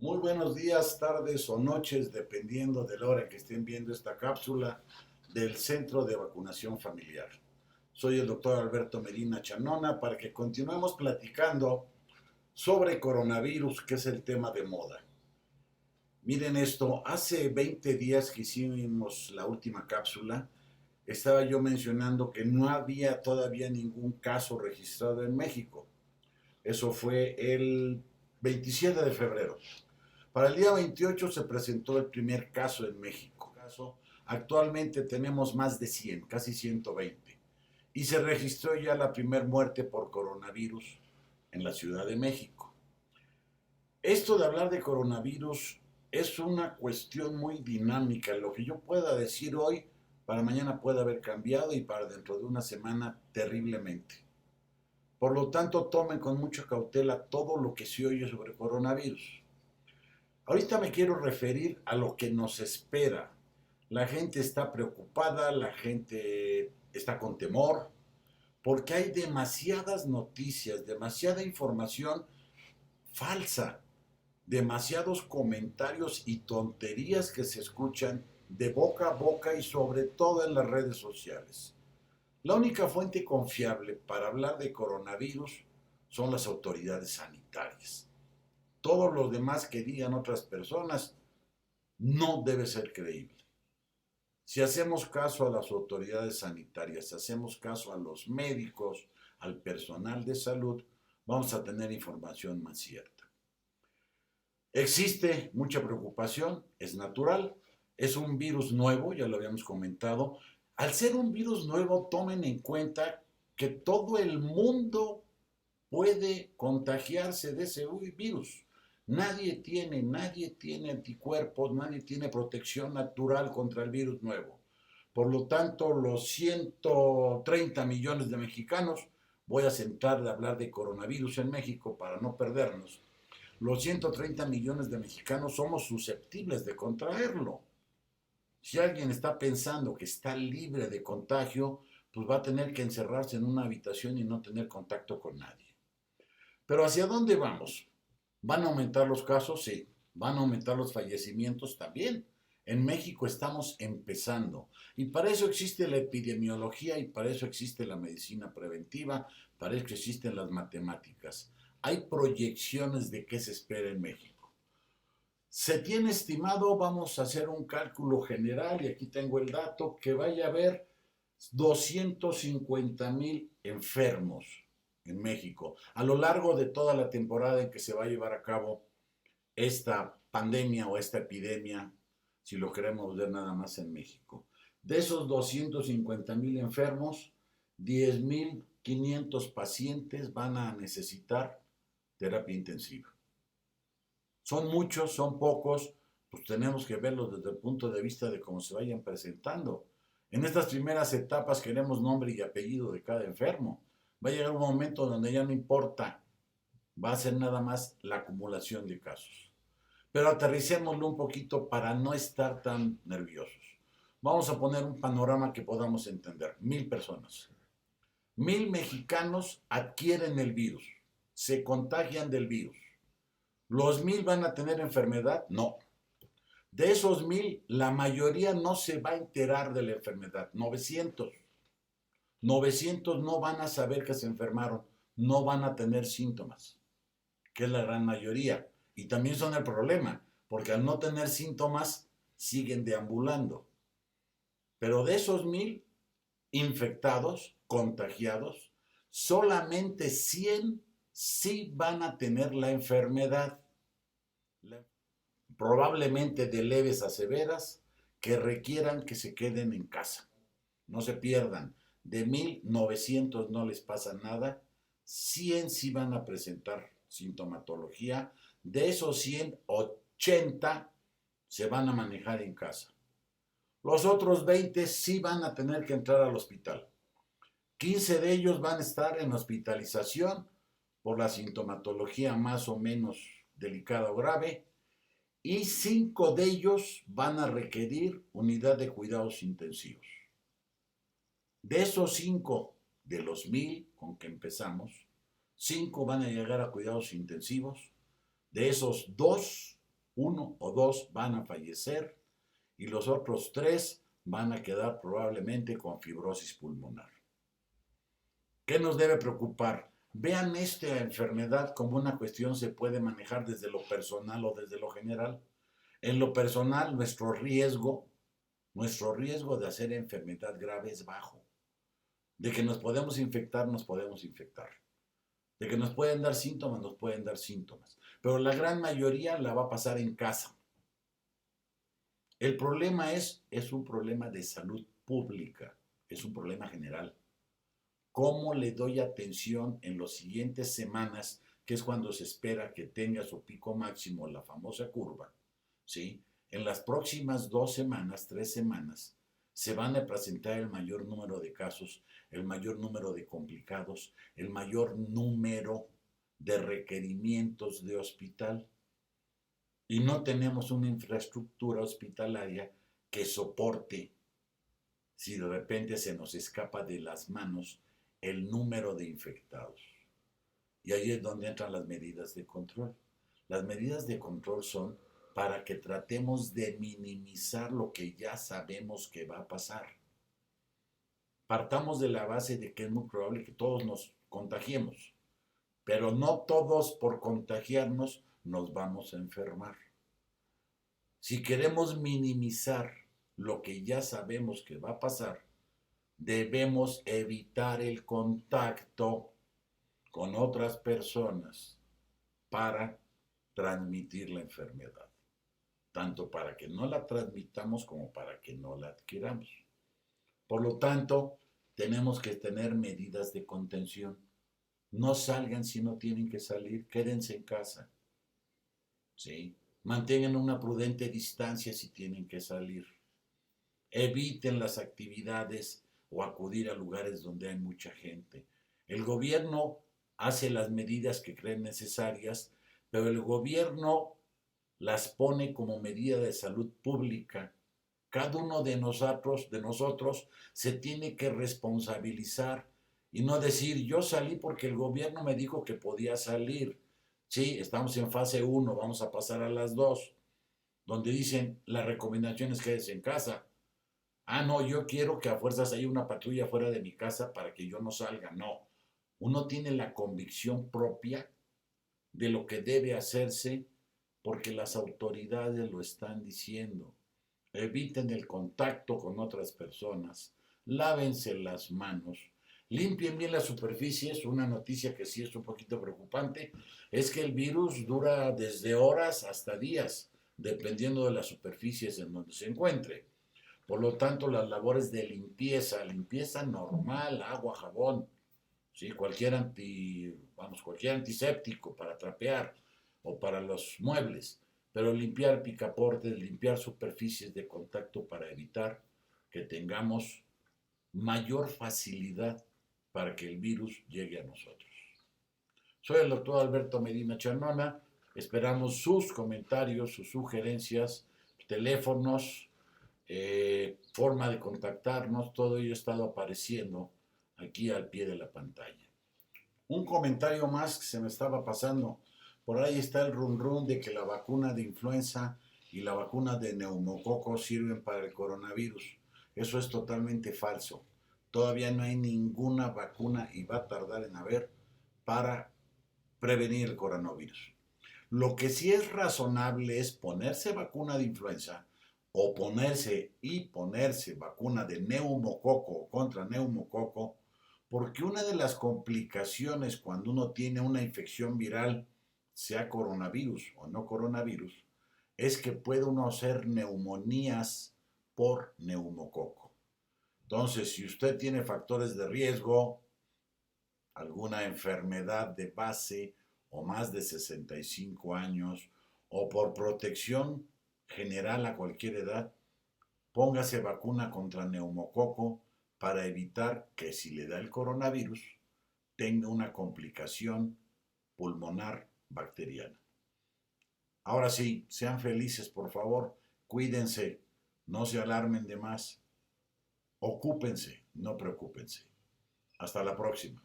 Muy buenos días, tardes o noches, dependiendo de la hora en que estén viendo esta cápsula del Centro de Vacunación Familiar. Soy el doctor Alberto Medina Chanona para que continuemos platicando sobre coronavirus, que es el tema de moda. Miren esto, hace 20 días que hicimos la última cápsula, estaba yo mencionando que no había todavía ningún caso registrado en México. Eso fue el 27 de febrero. Para el día 28 se presentó el primer caso en México. Actualmente tenemos más de 100, casi 120. Y se registró ya la primera muerte por coronavirus en la Ciudad de México. Esto de hablar de coronavirus es una cuestión muy dinámica. Lo que yo pueda decir hoy, para mañana puede haber cambiado y para dentro de una semana terriblemente. Por lo tanto, tomen con mucha cautela todo lo que se oye sobre coronavirus. Ahorita me quiero referir a lo que nos espera. La gente está preocupada, la gente está con temor, porque hay demasiadas noticias, demasiada información falsa, demasiados comentarios y tonterías que se escuchan de boca a boca y sobre todo en las redes sociales. La única fuente confiable para hablar de coronavirus son las autoridades sanitarias. Todo lo demás que digan otras personas no debe ser creíble. Si hacemos caso a las autoridades sanitarias, si hacemos caso a los médicos, al personal de salud, vamos a tener información más cierta. Existe mucha preocupación, es natural, es un virus nuevo, ya lo habíamos comentado. Al ser un virus nuevo, tomen en cuenta que todo el mundo puede contagiarse de ese virus. Nadie tiene anticuerpos, nadie tiene protección natural contra el virus nuevo. Por lo tanto, los 130 millones de mexicanos, voy a centrar de hablar de coronavirus en México para no perdernos, los 130 millones de mexicanos somos susceptibles de contraerlo. Si alguien está pensando que está libre de contagio, pues va a tener que encerrarse en una habitación y no tener contacto con nadie. Pero ¿hacia dónde vamos? ¿Van a aumentar los casos? Sí. ¿Van a aumentar los fallecimientos? También. En México estamos empezando. Y para eso existe la epidemiología y para eso existe la medicina preventiva, para eso existen las matemáticas. Hay proyecciones de qué se espera en México. Se tiene estimado, vamos a hacer un cálculo general, y aquí tengo el dato, que vaya a haber 250,000 enfermos en México a lo largo de toda la temporada en que se va a llevar a cabo esta pandemia o esta epidemia, si lo queremos ver nada más en México. De esos 250,000 enfermos, 10,500 pacientes van a necesitar terapia intensiva. Son muchos, son pocos, pues tenemos que verlos desde el punto de vista de cómo se vayan presentando. En estas primeras etapas queremos nombre y apellido de cada enfermo. Va a llegar un momento donde ya no importa, va a ser nada más la acumulación de casos. Pero aterricémoslo un poquito para no estar tan nerviosos. Vamos a poner un panorama que podamos entender. 1,000 personas. 1,000 mexicanos adquieren el virus, se contagian del virus. ¿Los 1,000 van a tener enfermedad? No. De esos 1,000, la mayoría no se va a enterar de la enfermedad. 900 no van a saber que se enfermaron, no van a tener síntomas, que es la gran mayoría. Y también son el problema, porque al no tener síntomas, siguen deambulando. Pero de esos 1,000 infectados, contagiados, solamente 100 sí van a tener la enfermedad. Probablemente de leves a severas, que requieran que se queden en casa. No se pierdan. De 1,900 no les pasa nada, 100 sí van a presentar sintomatología. De esos 100, 80 se van a manejar en casa. Los otros 20 sí van a tener que entrar al hospital. 15 de ellos van a estar en hospitalización por la sintomatología más o menos delicada o grave, y 5 de ellos van a requerir unidad de cuidados intensivos. De esos 5, de los 1,000 con que empezamos, 5 van a llegar a cuidados intensivos. De esos 2 1 o 2 van a fallecer y los otros 3 van a quedar probablemente con fibrosis pulmonar. ¿Qué nos debe preocupar? Vean esta enfermedad como una cuestión se puede manejar desde lo personal o desde lo general. En lo personal, nuestro riesgo de hacer enfermedad grave es bajo. De que nos podemos infectar, nos podemos infectar. De que nos pueden dar síntomas, nos pueden dar síntomas. Pero la gran mayoría la va a pasar en casa. El problema es un problema de salud pública, es un problema general. ¿Cómo le doy atención en las siguientes semanas, que es cuando se espera que tenga su pico máximo, la famosa curva? ¿Sí? En las próximas 2 semanas, 3 semanas, se van a presentar el mayor número de casos, el mayor número de complicados, el mayor número de requerimientos de hospital. Y no tenemos una infraestructura hospitalaria que soporte, si de repente se nos escapa de las manos el número de infectados. Y ahí es donde entran las medidas de control. Las medidas de control son para que tratemos de minimizar lo que ya sabemos que va a pasar. Partamos de la base de que es muy probable que todos nos contagiemos, pero no todos por contagiarnos nos vamos a enfermar. Si queremos minimizar lo que ya sabemos que va a pasar, debemos evitar el contacto con otras personas para transmitir la enfermedad, tanto para que no la transmitamos como para que no la adquiramos. Por lo tanto, tenemos que tener medidas de contención. No salgan si no tienen que salir, quédense en casa. ¿Sí? Mantengan una prudente distancia si tienen que salir. Eviten las actividades o acudir a lugares donde hay mucha gente. El gobierno hace las medidas que creen necesarias, pero el gobierno las pone como medida de salud pública. Cada uno de nosotros se tiene que responsabilizar y no decir, yo salí porque el gobierno me dijo que podía salir. Sí, estamos en fase 1, vamos a pasar a las 2, donde dicen las recomendaciones quédese en casa. Ah, no, yo quiero que a fuerzas haya una patrulla fuera de mi casa para que yo no salga. No, uno tiene la convicción propia de lo que debe hacerse porque las autoridades lo están diciendo. Eviten el contacto con otras personas, lávense las manos, limpien bien las superficies. Una noticia que sí es un poquito preocupante es que el virus dura desde horas hasta días, dependiendo de las superficies en donde se encuentre. Por lo tanto, las labores de limpieza normal, agua, jabón, ¿sí? cualquier antiséptico para trapear o para los muebles, pero limpiar picaportes, limpiar superficies de contacto para evitar que tengamos mayor facilidad para que el virus llegue a nosotros. Soy el doctor Alberto Medina Chanona. Esperamos sus comentarios, sus sugerencias, teléfonos, forma de contactarnos. Todo ello ha estado apareciendo aquí al pie de la pantalla. Un comentario más que se me estaba pasando. Por ahí está el run de que la vacuna de influenza y la vacuna de neumococo sirven para el coronavirus. Eso es totalmente falso. Todavía no hay ninguna vacuna y va a tardar en haber para prevenir el coronavirus. Lo que sí es razonable es ponerse vacuna de influenza o ponerse vacuna de neumococo o contra neumococo, porque una de las complicaciones cuando uno tiene una infección viral, sea coronavirus o no coronavirus, es que puede uno hacer neumonías por neumococo. Entonces, si usted tiene factores de riesgo, alguna enfermedad de base o más de 65 años, o por protección general a cualquier edad, póngase vacuna contra neumococo para evitar que si le da el coronavirus tenga una complicación pulmonar bacteriana. Ahora sí, sean felices, por favor, cuídense, no se alarmen de más, ocúpense, no preocúpense. Hasta la próxima.